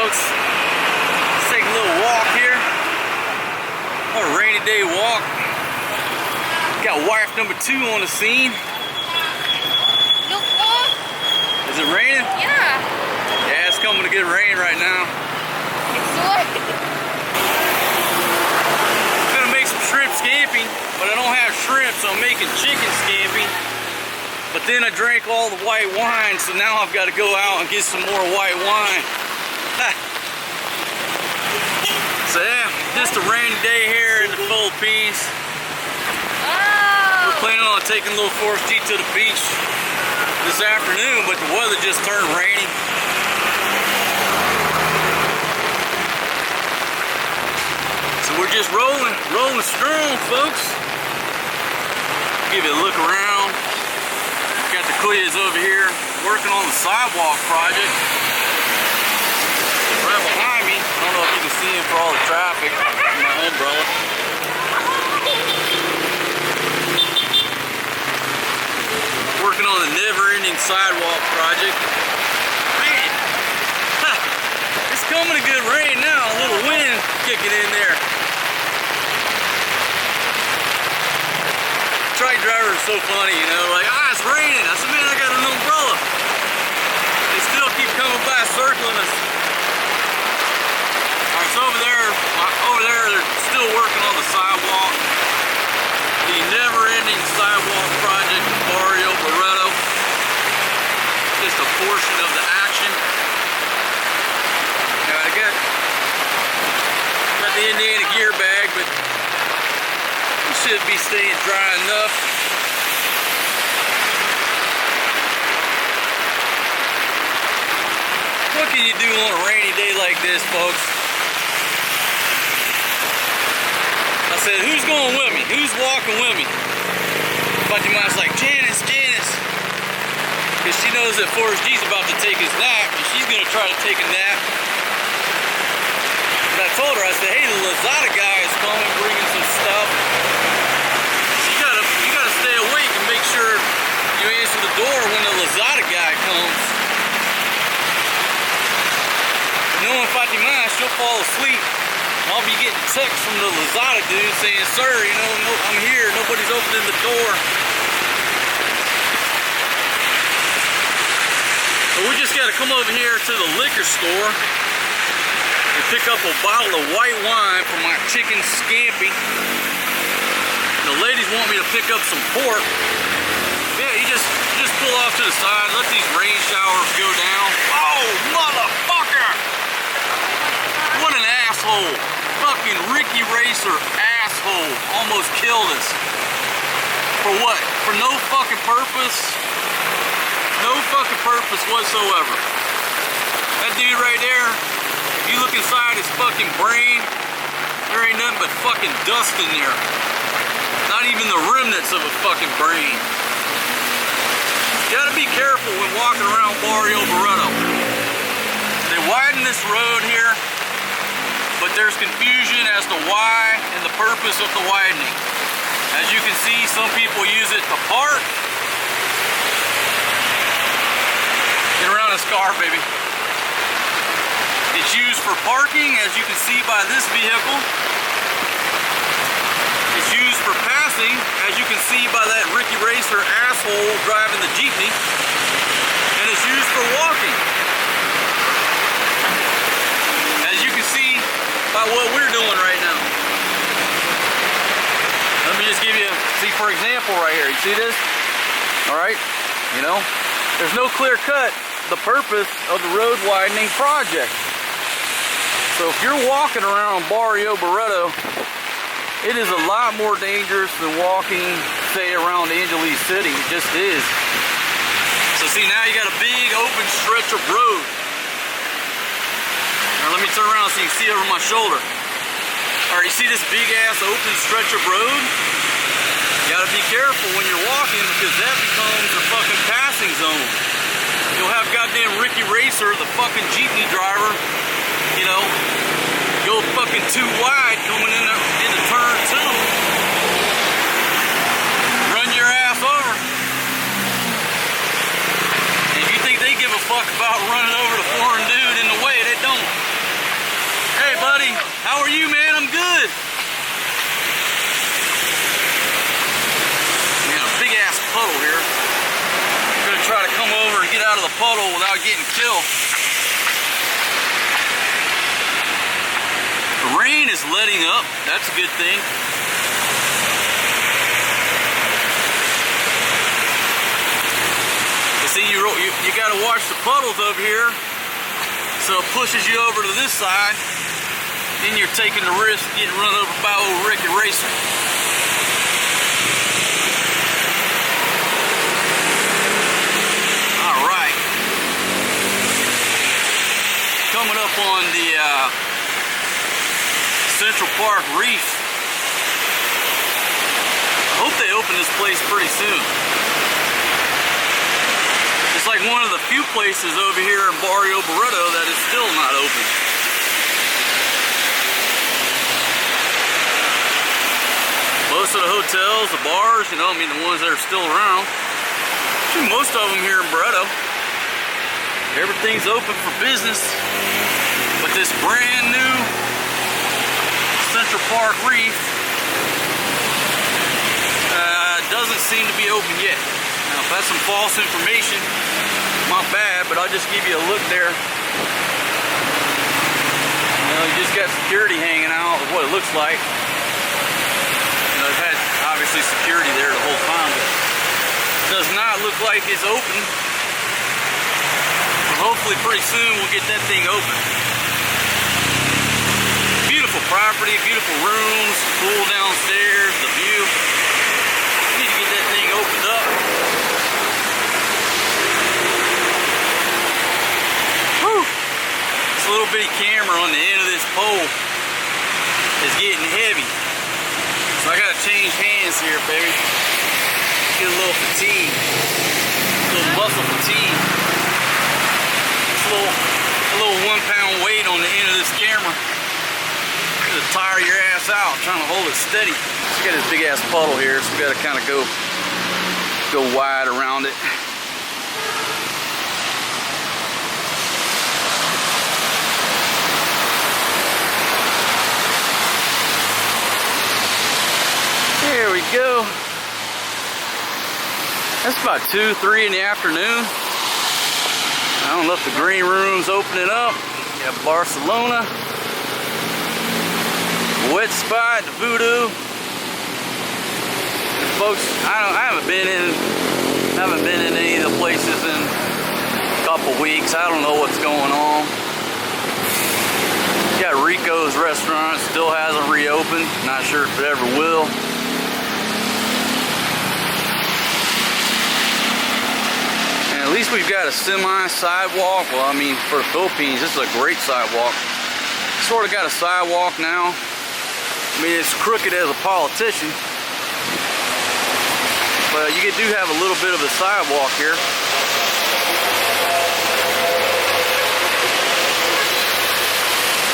folks. Let's take a little walk here. A rainy day walk. Got wife number 2 on the scene. Is it raining? Yeah. Yeah, it's coming to get rain right now. I'm gonna make some shrimp scampi, but I don't have shrimp, so I'm making chicken scampi. But then I drank all the white wine, so now I've got to go out and get some more white wine. So yeah, just a rainy day here in the Philippines. We're planning on taking a little 4G to the beach this afternoon, but the weather just turned rainy. So we're just rolling strong, folks. Give you a look around. Got the kids over here working on the sidewalk project. Right behind me. I don't know if you can see him for all the traffic. My umbrella. Working on the never-ending sidewalk project. Man, it's coming to good rain now. A little wind kicking in there. Truck driver is so funny, you know, like, it's raining. I said, man, I got an umbrella. They still keep coming by, circling us. All right, so over there, they're still working on the sidewalk. The never-ending sidewalk project in Barrio Barretto. Just a portion of the action. Now, I got the Indiana gear bag, but it should be staying dry enough. What can you do on a rainy day like this, folks? I said, who's going with me? Who's walking with me? Fatima's like, Janice. Because she knows that Forrest G's about to take his nap, and she's going to try to take a nap. But I told her, I said, hey, the Lazada guy is coming, bringing some stuff. You gotta stay awake and make sure you answer the door when the Lazada guy comes. Knowing Fatima, she'll fall asleep. I'll be getting texts from the Lazada dude saying, sir, you know, no, I'm here, nobody's opening the door. So we just gotta come over here to the liquor store and pick up a bottle of white wine for my chicken scampi. The ladies want me to pick up some pork. Yeah, you just pull off to the side, let these rain showers go down. Oh, motherfucker! What an asshole. Fucking Ricky Racer asshole. Almost killed us. For what? For no fucking purpose? No fucking purpose whatsoever. That dude right there, if you look inside his fucking brain, there ain't nothing but fucking dust in there. Not even the remnants of a fucking brain. You gotta be careful when walking around Barrio Barretto. They widen this road here, but there's confusion as to why and the purpose of the widening. As you can see, some people use it to park. Get around this car, baby. It's used for parking, as you can see by this vehicle. It's used for passing, as you can see by that Ricky Racer asshole driving the jeepney. And it's used for walking, as you can see by what we're doing right now. Let me just give you, see, for example right here, you see this? All right, you know, there's no clear cut the purpose of the road widening project. So if you're walking around Barrio Barretto, it is a lot more dangerous than walking, say, around Angeles City. It just is. So see, now you got a big open stretch of road. Now let me turn around so you can see over my shoulder. All right, you see this big ass open stretch of road? You gotta be careful when you're walking, because that becomes a fucking passing zone. You'll have goddamn Ricky Racer, the fucking jeepney driver, you know, go fucking too wide coming into turn 2. Run your ass over. And if you think they give a fuck about running over the foreign dude in the way, they don't. puddle without getting killed. The rain is letting up. That's a good thing. You see, you got to watch the puddles over here, so it pushes you over to this side. Then you're taking the risk of getting run over by old Ricky Racer. Alright. Coming up on the Central Park Reef. I hope they open this place pretty soon. It's like one of the few places over here in Barrio Barretto that is still not open. Most of the hotels, the bars, you know, I mean the ones that are still around, most of them here in Barretto, everything's open for business. But this brand new Central Park Reef doesn't seem to be open yet. Now, if that's some false information, my bad, but I'll just give you a look there. You know, you just got security hanging out of what it looks like. I've had obviously security there the whole time, but it does not look like it's open. So hopefully pretty soon we'll get that thing open. Beautiful property, beautiful rooms, pool downstairs, the view. We need to get that thing opened up. Whew. This little bitty camera on the end of this pole is getting heavy. So I gotta change hands here, baby. Get a little fatigue. A little muscle fatigue. It's a little 1 pound weight on the end of this camera. It'll tire your ass out trying to hold it steady. We got this big ass puddle here, so we gotta kinda go wide around it. There we go. That's about 2, 3 in the afternoon. I don't know if the green room's opening up. You have Barcelona, Wet Spot, the Voodoo. And folks, I haven't been in any of the places in a couple weeks. I don't know what's going on. You got Rico's restaurant, still hasn't reopened. Not sure if it ever will. At least we've got a semi-sidewalk. Well, I mean, for the Philippines, this is a great sidewalk. Sort of got a sidewalk now. I mean, it's crooked as a politician, but you do have a little bit of a sidewalk here.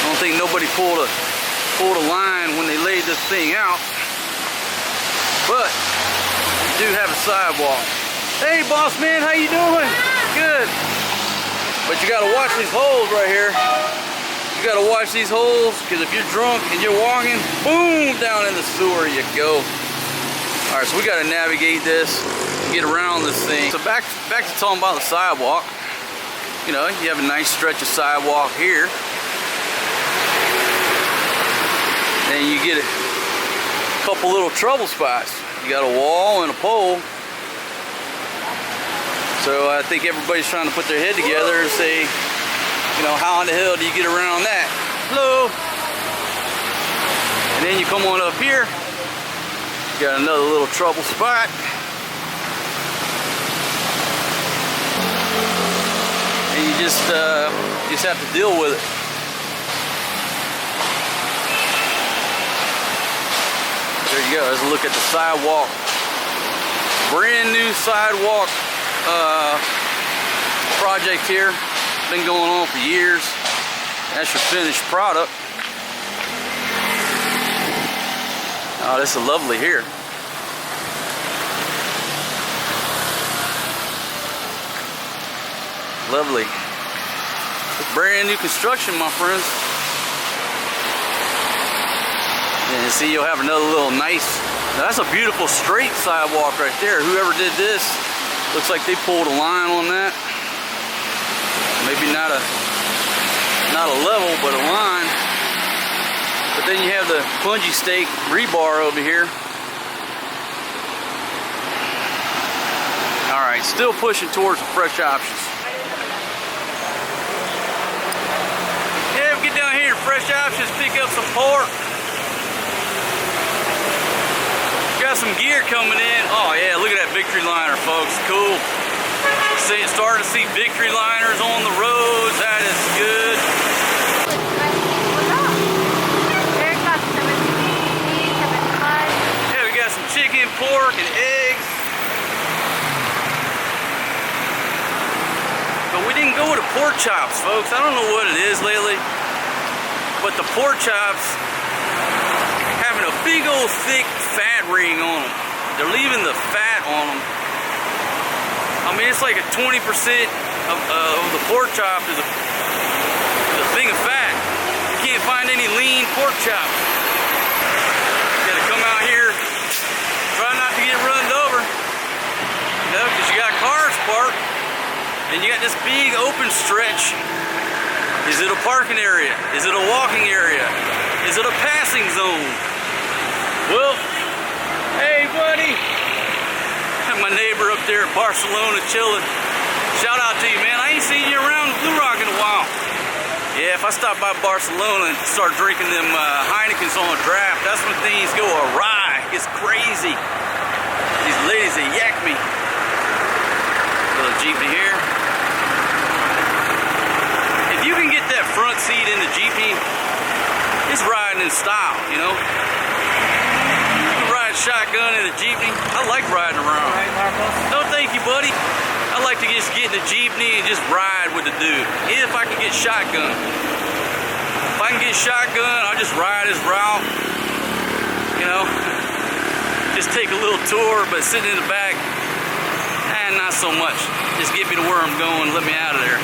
I don't think nobody pulled a line when they laid this thing out, but you do have a sidewalk. Hey, boss man, how you doing? Good. But you gotta watch these holes right here. You gotta watch these holes, because if you're drunk and you're walking, boom, down in the sewer you go. All right, so we gotta navigate this, get around this thing. So back to talking about the sidewalk. You know, you have a nice stretch of sidewalk here. And you get a couple little trouble spots. You got a wall and a pole. So I think everybody's trying to put their head together and say, you know, how in the hell do you get around that? Hello. And then you come on up here, you got another little trouble spot. And you just have to deal with it. There you go. Let's look at the sidewalk. Brand new sidewalk project here. Been going on for years. That's your finished product. Oh, this is lovely here. Lovely. It's brand new construction, my friends. And see, you'll have another little nice, now that's a beautiful straight sidewalk right there. Whoever did this, looks like they pulled a line on that. Maybe not a level, but a line. But then you have the plungy stake rebar over here. All right, still pushing towards the fresh options. Yeah, we get down here to fresh options, pick up some pork. Got some gear coming in. Oh yeah, look at that victory liner, folks. Cool. Starting to see victory liners on the roads. That is good. Yeah, we got some chicken, pork, and eggs. But we didn't go with the pork chops, folks. I don't know what it is lately, but the pork chops having a big old thick fat ring on them. They're leaving the fat on them. I mean, it's like a 20% of the pork chop is a thing of fat. You can't find any lean pork chops. You gotta come out here, try not to get run over, you know, because you got cars parked, and you got this big open stretch. Is it a parking area? Is it a walking area? Is it a passing zone? Well, hey buddy, my neighbor up there at Barcelona chilling. Shout out to you, man. I ain't seen you around Blue Rock in a while. Yeah, if I stop by Barcelona and start drinking them Heinekens on a draft, that's when things go awry. It's crazy. These ladies, they yak me. Little Jeepney here. If you can get that front seat in the Jeepney, it's riding in style, you know? Shotgun in a Jeepney. I like riding around. No, thank you, buddy. I like to just get in the Jeepney and just ride with the dude. If I can get shotgun. If I can get shotgun, I'll just ride his route. You know, just take a little tour, but sitting in the back, not so much. Just get me to where I'm going, let me out of there.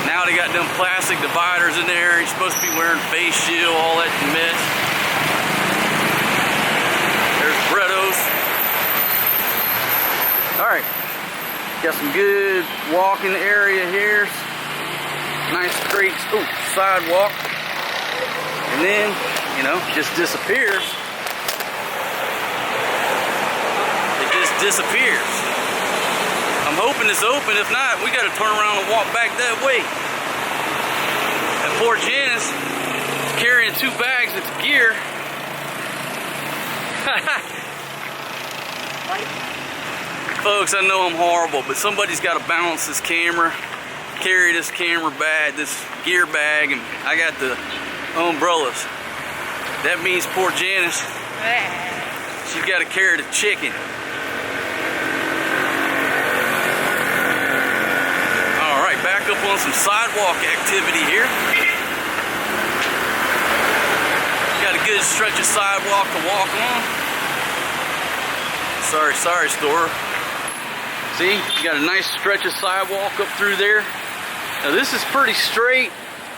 Now they got them plastic dividers in there. You're supposed to be wearing face shield, all that mess. Alright, got some good walking area here. Nice straight sidewalk. And then, you know, just disappears. It just disappears. I'm hoping it's open. If not, we got to turn around and walk back that way. And poor Janice is carrying 2 bags of gear. Folks, I know I'm horrible, but somebody's got to balance this camera, carry this camera bag, this gear bag, and I got the umbrellas. That means poor Janice, she's got to carry the chicken. All right, back up on some sidewalk activity here. Got a good stretch of sidewalk to walk on. Sorry, store. See, you got a nice stretch of sidewalk up through there. Now this is pretty straight,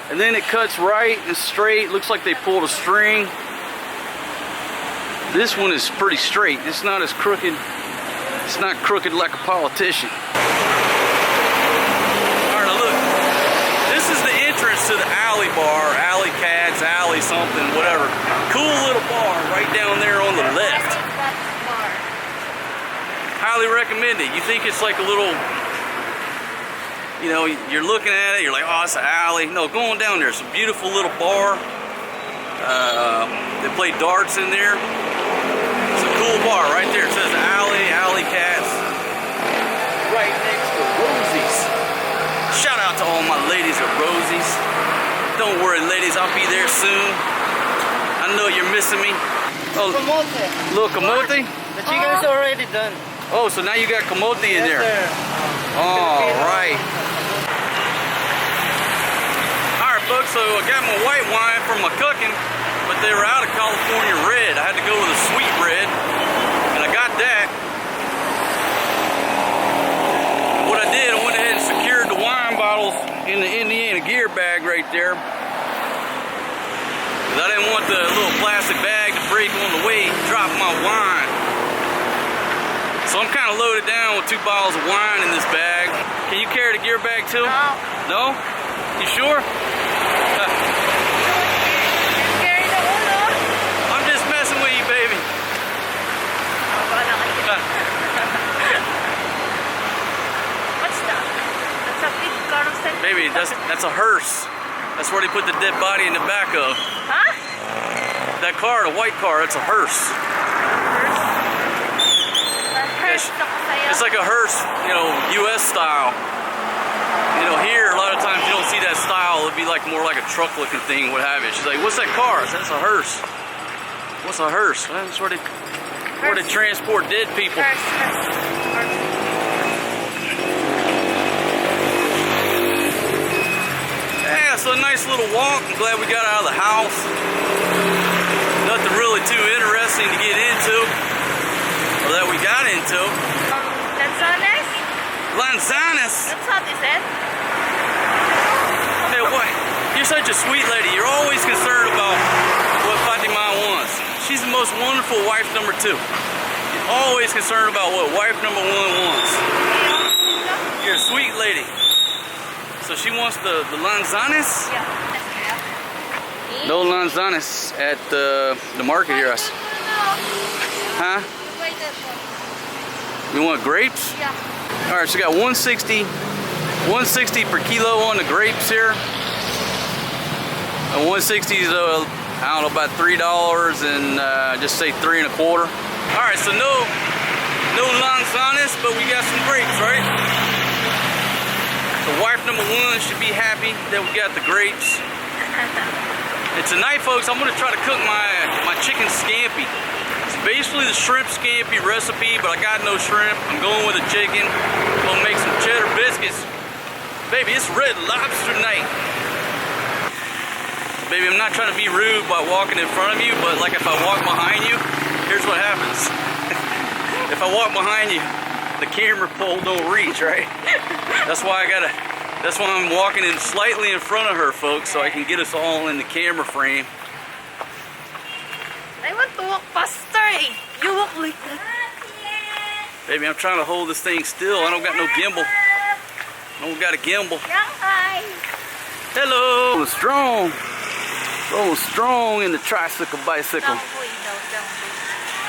and then it cuts right and straight. Looks like they pulled a string. This one is pretty straight. It's not as crooked. It's not crooked like a politician. All right, now look. This is the entrance to the alley bar, alley cats, alley something, whatever. Cool little bar right down there on the left. Highly recommend it. You think it's like a little, you know, you're looking at it, you're like, oh, it's an alley. No, go on down there. It's a beautiful little bar. They play darts in there. It's a cool bar right there. It says alley cats. Right next to Rosie's. Shout out to all my ladies at Rosie's. Don't worry, ladies, I'll be there soon. I know you're missing me. Oh, Camote. Little camote? The chicken is already done. Oh, so now you got camote in there. Sir. All right. All right, folks, so I got my white wine from my cooking, but they were out of California red. I had to go with a sweet red, and I got that. What I did, I went ahead and secured the wine bottles in the Indiana gear bag right there. I didn't want the little plastic bag to break on the way, drop my wine. So I'm kind of loaded down with 2 bottles of wine in this bag. Can you carry the gear bag too? No. No? You sure? Carry the ulo. I'm just messing with you, baby. What's that? That's a big carousel. Baby, that's a hearse. That's where they put the dead body in the back of. Huh? That car, the white car, it's a hearse. It's like a hearse, you know, U.S. style. You know, here a lot of times you don't see that style. It'd be like more like a truck-looking thing, what have you. She's like, "What's that car?" I said, "That's a hearse." What's a hearse? Well, that's where they transport dead people. Yeah, so a nice little walk. I'm glad we got out of the house. Nothing really too interesting to get into, or that we got into. Lanzones? Lanzanas. That's what they said. Hey, what? You're such a sweet lady. You're always concerned about what Fatima wants. She's the most wonderful wife number 2. You're always concerned about what wife number 1 wants. You're a sweet lady. So she wants the lanzanas? Yeah. No lanzanas at the market here. Huh? You want grapes? Yeah. All right, so we got 160 per kilo on the grapes here. And 160 is, I don't know, about $3 and just say 3 1/4. All right, so no lanzanas, but we got some grapes, right? So wife number 1 should be happy that we got the grapes. And tonight, folks, I'm gonna try to cook my chicken scampi. It's basically the shrimp scampi recipe, but I got no shrimp. I'm going with the chicken. I'm gonna make some cheddar biscuits. Baby, it's red lobster night. Baby, I'm not trying to be rude by walking in front of you, but like if I walk behind you, here's what happens. If I walk behind you, the camera pole don't reach, right? That's why I'm walking in slightly in front of her, folks, so I can get us all in the camera frame. I want to walk faster. You walk like that. Baby, I'm trying to hold this thing still. I don't got no gimbal. I don't got a gimbal. Hi. Hello. Rolling strong. Rolling strong in the tricycle bicycle.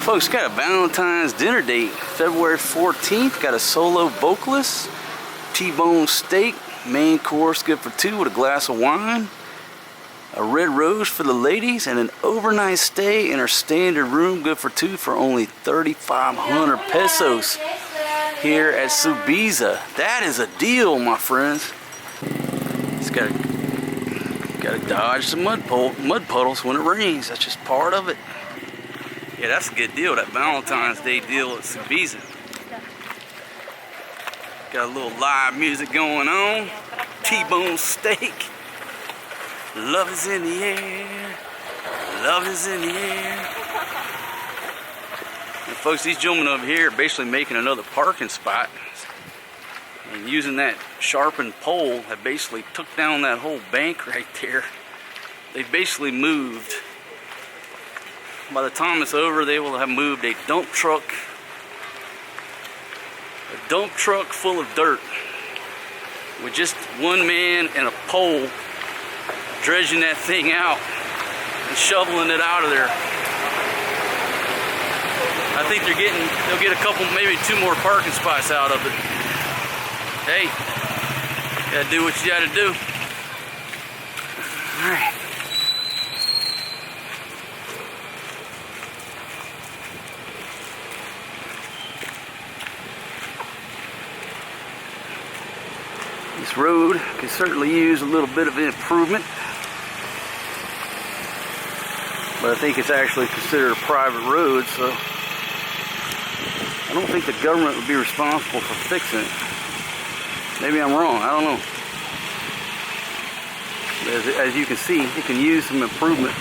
Folks, got a Valentine's dinner date. February 14th. Got a solo vocalist. T-bone steak. Main course good for 2 with a glass of wine. A red rose for the ladies. And an overnight stay in our standard room good for 2 for only 3,500 pesos. Here at Subiza. That is a deal, my friends. It's gotta dodge some mud puddles when it rains. That's just part of it. Yeah, that's a good deal. That Valentine's Day deal at Subiza. Got a little live music going on. T-bone steak. Love is in the air. Love is in the air. And folks, these gentlemen over here are basically making another parking spot. And using that sharpened pole that basically took down that whole bank right there. They basically moved. By the time it's over, they will have moved a dump truck full of dirt with just one man and a pole dredging that thing out and shoveling it out of there. I think they'll get a couple, maybe 2 more parking spots out of it. Hey, gotta do what you gotta do. All right. This road can certainly use a little bit of improvement, but I think it's actually considered a private road, so I don't think the government would be responsible for fixing it. Maybe I'm wrong, I don't know. As you can see, it can use some improvement.